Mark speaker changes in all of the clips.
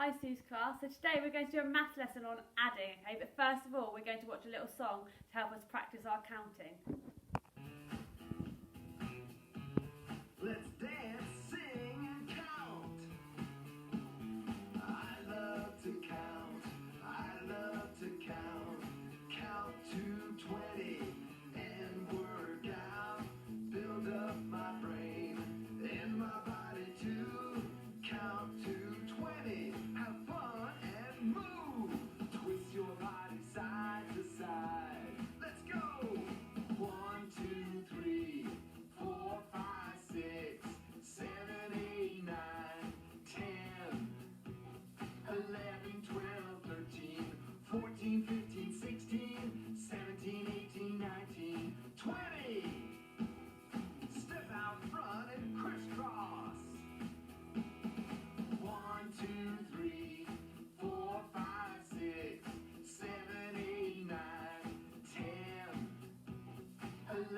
Speaker 1: Hi Seuss class. So today we're going to do a math lesson on adding, okay? But first of all, we're going to watch a little song to help us practice our counting.
Speaker 2: Let's dance, sing, and count. I love to count. I love to count. Count to 20 and work out. Build up my brain and my body too. Count to 20. Have fun and move. Twist your body side to side. Let's go. 1, 2, 3, 4, 5, 6, 7, 8, 9, 10, 11, 12, 13, 14, 15, 16, 17, 18, 19, 20. Step out front and crisscross. 1, 2, 3, 4, 5, 6, 7, 8, 9, 10, 11,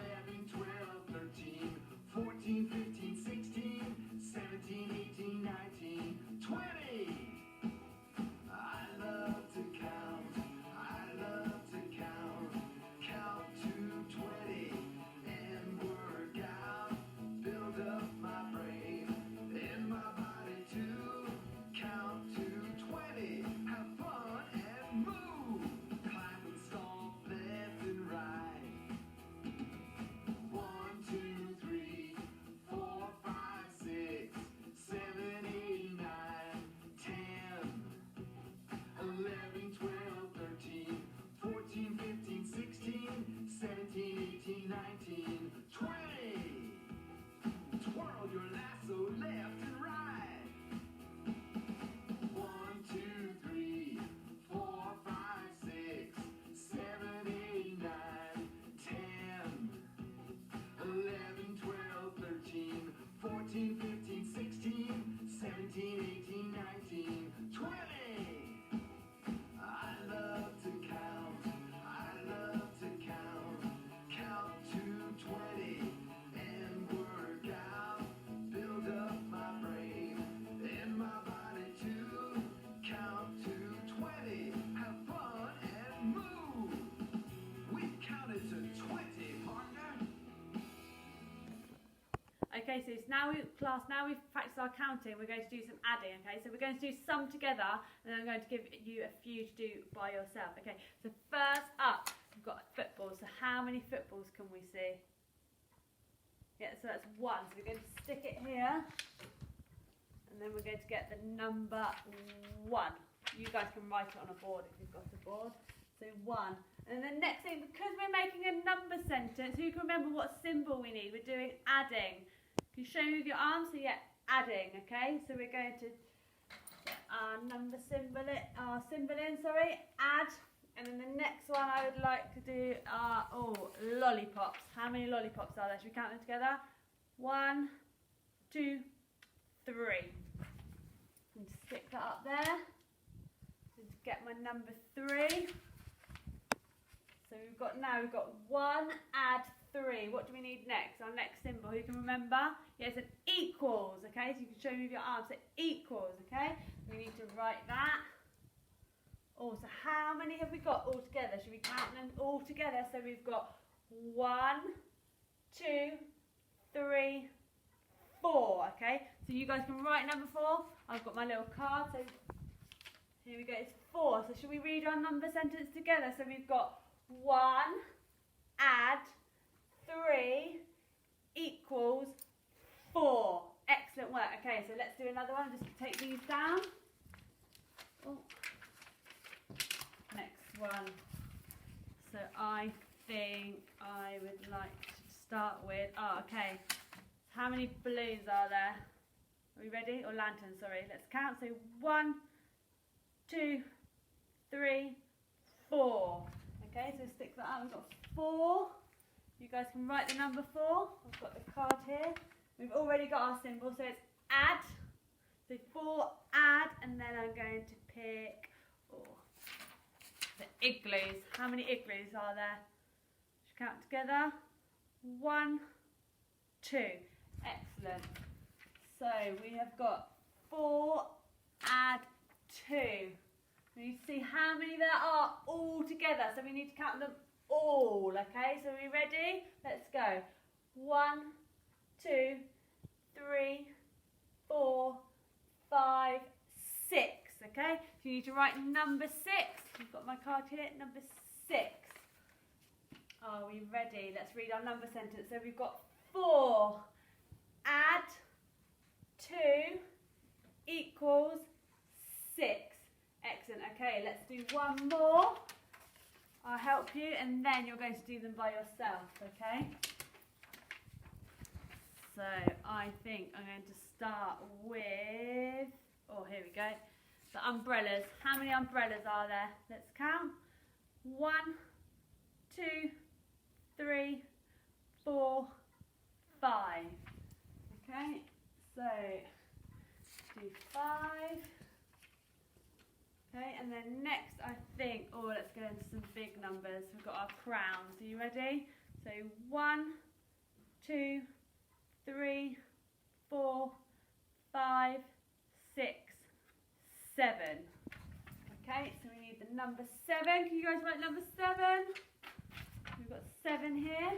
Speaker 2: 12, 13, 14, 15, 16, 17, 18, 19, 20. I love to count. I love to count. Count to 20 and work out. Build up my brain and my body too. Count to 20. Have fun and move. Clap and stomp left and right. 1, 2, 3, 4, 5, 6, 7, 8, 9, 10, 11, 12, 13, 14, 15, 16, 17, 18, 19, 20. Twirl your lasso left and right. 1, 2, 3, 4, 5, 6, 7, 8, 9, 10, 11, 12, 13, 14, 15, 16, 17, 18, 19, 20. I love to count. I love to count. Count to 20 and work out. Build up my brain and my body too. Count to 20. Have fun and move. We've counted to 20, partner.
Speaker 1: Okay, so now we've practiced our counting, we're going to do some adding, okay? So we're going to do some together, and then I'm going to give you a few to do by yourself, okay? So first up, we've got footballs. So how many footballs can we see? Yeah, so that's 1. So we're going to stick it here, and then we're going to get the number 1. You guys can write it on a board if you've got a board. So 1. And then the next thing, because we're making a number sentence, you can remember what symbol we need. We're doing adding. Can you show me with your arms? So yeah, adding, okay? So we're going to get our number symbol in, add. And then the next one I would like to do are, lollipops. How many lollipops are there? Should we count them together? 1, 2, 3. And stick that up there. So to get my number 3. So we've got 1, add 3. What do we need next? Our next symbol, who can remember? Yeah, it's an equals, okay? So you can show me with your arms, so equals, okay? We need to write that. Oh, so how many have we got all together? Should we count them all together? So we've got 1, 2, 3, 4, okay? So you guys can write number 4. I've got my little card, so here we go, it's 4. So should we read our number sentence together? So we've got 1, add 3 equals 4. Excellent work. Okay, so let's do another one. Just take these down. Oh. Next one. So I think I would like to start with, okay. How many balloons are there? Are we ready? Or lanterns, sorry. Let's count. So 1, 2, 3, 4. Okay, so stick that up. We've got 4. You guys can write the number 4. I've got the card here. We've already got our symbol, so it's add. So 4, add, and then I'm going to pick the igloos. How many igloos are there? Should we count together? 1, 2. Excellent. So we have got 4, add 2. We need to see how many there are all together. So we need to count them all, okay? So are we ready? Let's go. 1, 2, 3, 4, 5, 6, okay? So you need to write number 6. You've got my card here, number 6. Are we ready? Let's read our number sentence. So we've got 4 add 2 equals 6. Excellent. Okay, let's do one more. I'll help you, and then you're going to do them by yourself, okay? So I think I'm going to start with, oh, here we go, the umbrellas. How many umbrellas are there? Let's count. 1, 2, 3, 4, 5. Okay, so do 5. Okay, and then next I think, oh, let's go into some big numbers. We've got our crowns. Are you ready? So 1, 2, 3, 4, 5, 6, 7. Okay, so we need the number 7. Can you guys write number 7? We've got 7 here.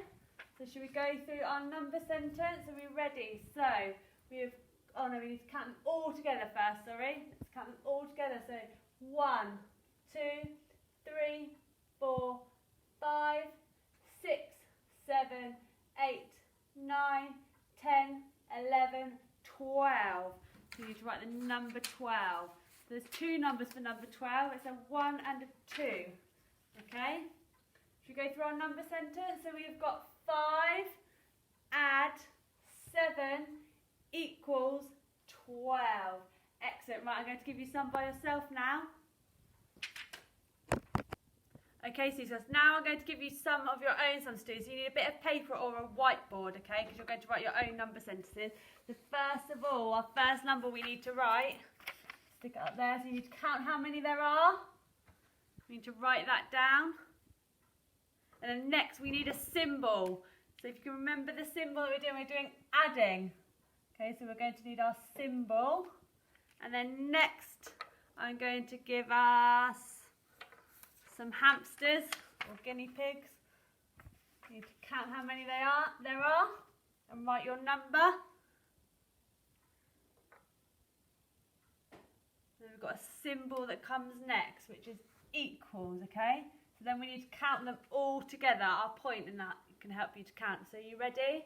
Speaker 1: So should we go through our number sentence? Are we ready? So we need to count them all together first, sorry. Let's count them all together. So 1, 2, 3, 4, 5, 6, 7, 8, 9, 10, 11, 12. So you need to write the number 12. So there's 2 numbers for number 12. It's a 1 and a 2. Okay? Should we go through our number sentence? So we've got 5 add 7 equals 12. Excellent. Right, I'm going to give you some by yourself now. Okay, so now I'm going to give you some of your own sums to do. So you need a bit of paper or a whiteboard, okay, because you're going to write your own number sentences. So first of all, our first number we need to write, stick it up there, so you need to count how many there are. We need to write that down. And then next we need a symbol. So if you can remember the symbol that we're doing adding. Okay, so we're going to need our symbol. And then next I'm going to give us some hamsters or guinea pigs. You need to count how many there are and write your number. So we've got a symbol that comes next, which is equals, okay? So then we need to count them all together. I'll point in that can help you to count. So are you ready?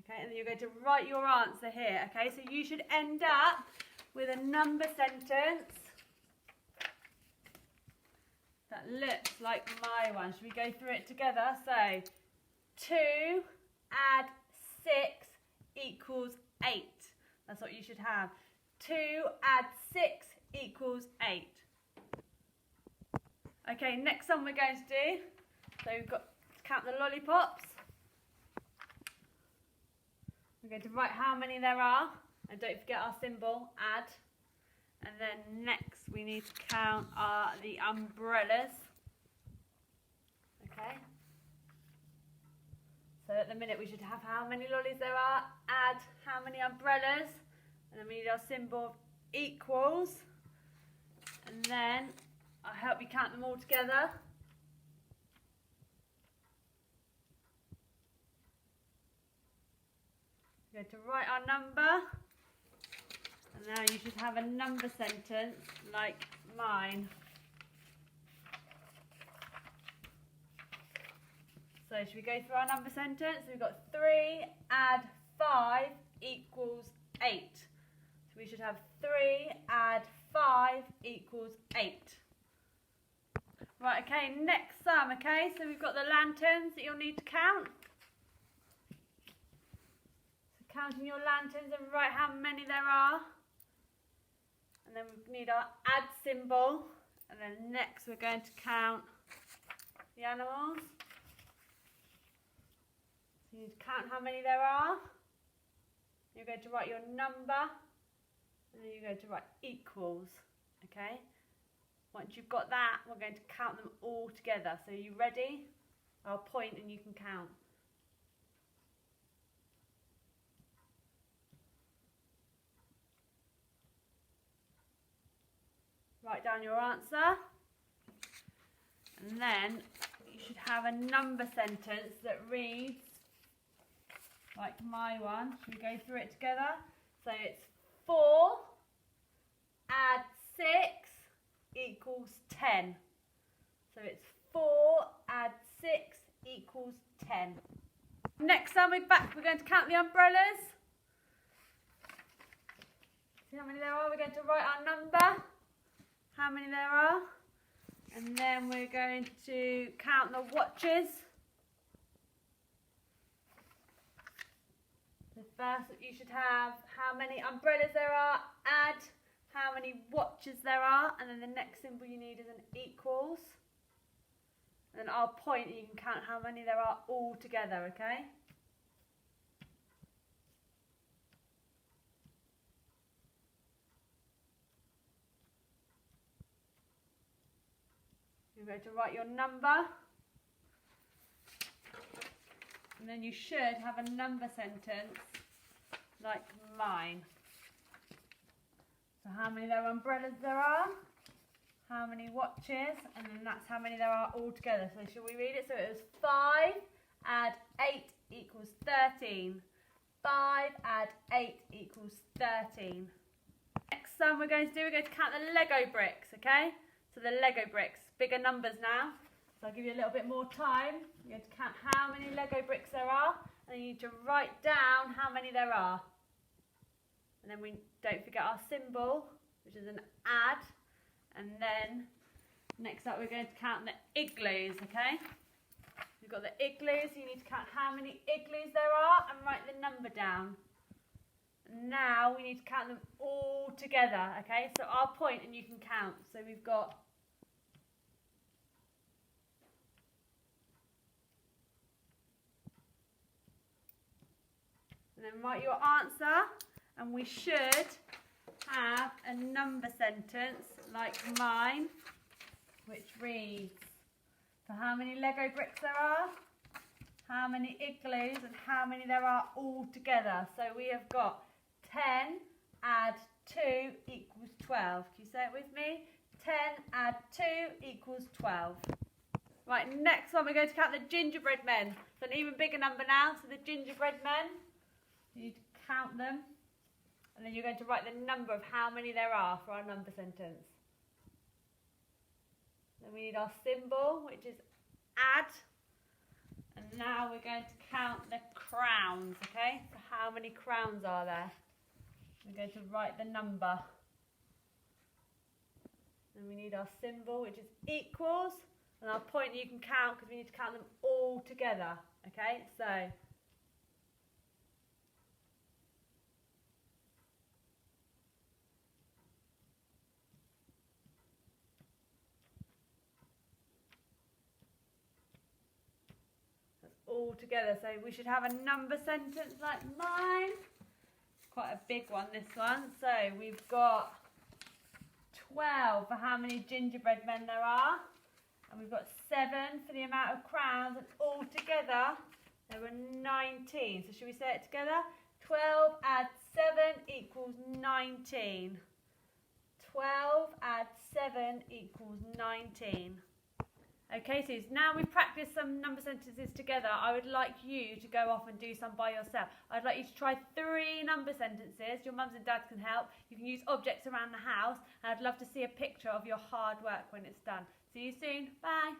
Speaker 1: Okay, and then you're going to write your answer here, okay? So you should end up with a number sentence that looks like my one. Should we go through it together? So, 2 add 6 equals 8. That's what you should have. 2 add 6 equals 8. Okay, next one we're going to do. So we've got to count the lollipops. We're going to write how many there are, and don't forget our symbol, add. And then next we need to count the umbrellas. Okay. So at the minute we should have how many lollies there are, add how many umbrellas, and then we need our symbol of equals. And then I'll help you count them all together. We're going to write our number, and now you should have a number sentence like mine. So should we go through our number sentence? We've got 3 add 5 equals 8. So we should have 3 add 5 equals 8. Right, okay, next sum, okay? So we've got the lanterns that you'll need to count. Counting your lanterns and write how many there are. And then we need our add symbol. And then next we're going to count the animals. So you need to count how many there are. You're going to write your number. And then you're going to write equals. Okay? Once you've got that, we're going to count them all together. So are you ready? I'll point and you can count. Write down your answer. And then you should have a number sentence that reads like my one. Should we go through it together? So it's 4 add 6 equals 10. So it's 4 add 6 equals 10. Next time we're back, we're going to count the umbrellas. See how many there are? We're going to write our number, how many there are. And then we're going to count the watches. So first you should have how many umbrellas there are, add how many watches there are, and then the next symbol you need is an equals. And then I'll point and you can count how many there are all together, okay? You're going to write your number. And then you should have a number sentence like mine. So how many umbrellas there are, how many watches, and then that's how many there are all together. So shall we read it? So it was 5 add 8 equals 13. 5 add 8 equals 13. Next one we're going to count the Lego bricks, okay? So the Lego bricks, bigger numbers now. So I'll give you a little bit more time. You're going to count how many Lego bricks there are, and you need to write down how many there are. And then we don't forget our symbol, which is an add. And then next up we're going to count the igloos, okay? We've got the igloos, so you need to count how many igloos there are and write the number down. And now we need to count them all together, okay? So I'll point and you can count. So we've got and then write your answer, and we should have a number sentence like mine, which reads, so how many Lego bricks there are, how many igloos, and how many there are all together. So we have got 10 add 2 equals 12. Can you say it with me? 10 add 2 equals 12. Right, next one we're going to count the gingerbread men. So an even bigger number now, so the gingerbread men. You need to count them, and then you're going to write the number of how many there are for our number sentence. Then we need our symbol, which is add, and now we're going to count the crowns, okay? So how many crowns are there? We're going to write the number. Then we need our symbol, which is equals, and our point you can count because we need to count them all together, okay? So all together. So we should have a number sentence like mine. It's quite a big one, this one. So we've got 12 for how many gingerbread men there are, and we've got 7 for the amount of crowns, and all together there were 19. So should we say it together? 12 add 7 equals 19. 12 add 7 equals 19. Okay, so now we've practiced some number sentences together, I would like you to go off and do some by yourself. I'd like you to try 3 number sentences. Your mums and dads can help. You can use objects around the house, and I'd love to see a picture of your hard work when it's done. See you soon. Bye.